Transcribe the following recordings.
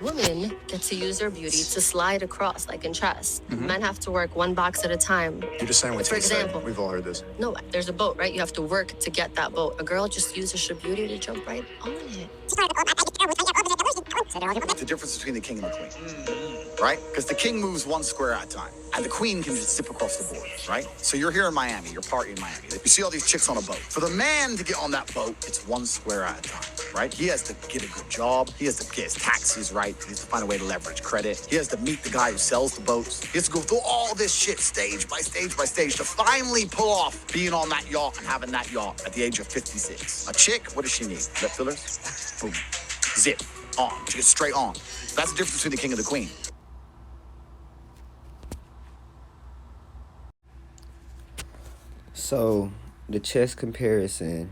Women get to use their beauty to slide across, like in chess. Men have to work one box at a time. You're just saying what For T said. example, We've all heard this. no, there's a boat, right? You have to work to get that boat. A girl just uses her beauty to jump right on it. The difference between the king and the queen, right? Because the king moves one square at a time, and the queen can just zip across the board, right? So you're here in Miami, you're partying in Miami. You see all these chicks on a boat. For the man to get on that boat, it's one square at a time, right? He has to get a good job. He has to get his taxes right. He has to find a way to leverage credit. He has to meet the guy who sells the boats. He has to go through all this shit stage by stage by stage to finally pull off being on that yacht and having that yacht at the age of 56. A chick, what does she need? Lip fillers? Boom. Zip. On. She gets straight on. That's the difference between the king and the queen. So the chess comparison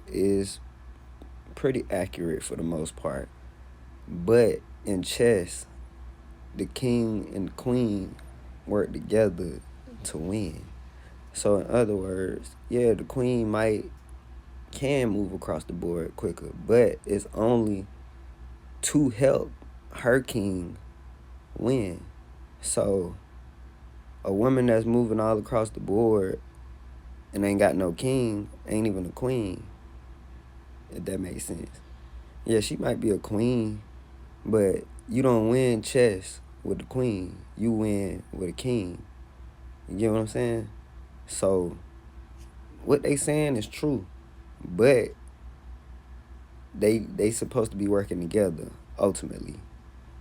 is pretty accurate for the most part. But in chess, the king and the queen work together to win. So in other words, yeah, the queen can move across the board quicker, but it's only to help her king win. So a woman that's moving all across the board and ain't got no king ain't even a queen, if that makes sense. Yeah, she might be a queen, but you don't win chess with the queen. You win with a king. You get what I'm saying? So what they saying is true, but they supposed to be working together ultimately.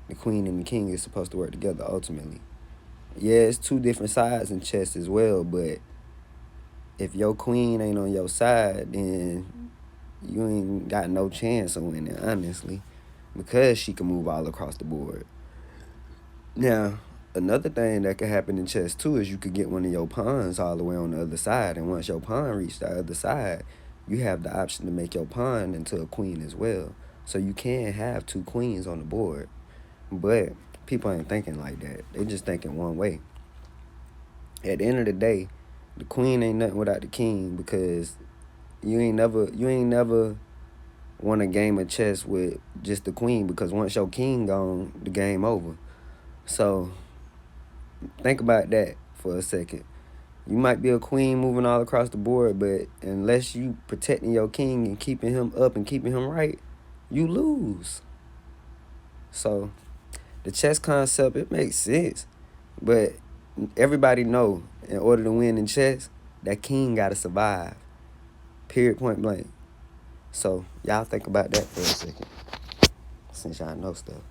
The queen and the king is supposed to work together ultimately. Yeah, it's two different sides in chess as well, but if your queen ain't on your side, then you ain't got no chance of winning, honestly, because she can move all across the board. Now, another thing that could happen in chess too is you could get one of your pawns all the way on the other side, and once your pawn reaches the other side, you have the option to make your pawn into a queen as well. So you can have two queens on the board, but people ain't thinking like that. They just thinking one way. At the end of the day, the queen ain't nothing without the king, because you ain't never won a game of chess with just the queen, because once your king gone, the game over. So think about that for a second. You might be a queen moving all across the board, but unless you protecting your king and keeping him up and keeping him right, you lose. So the chess concept, it makes sense, but everybody know in order to win in chess, that king gotta survive. Period, point blank. So y'all think about that for a second, since y'all know stuff.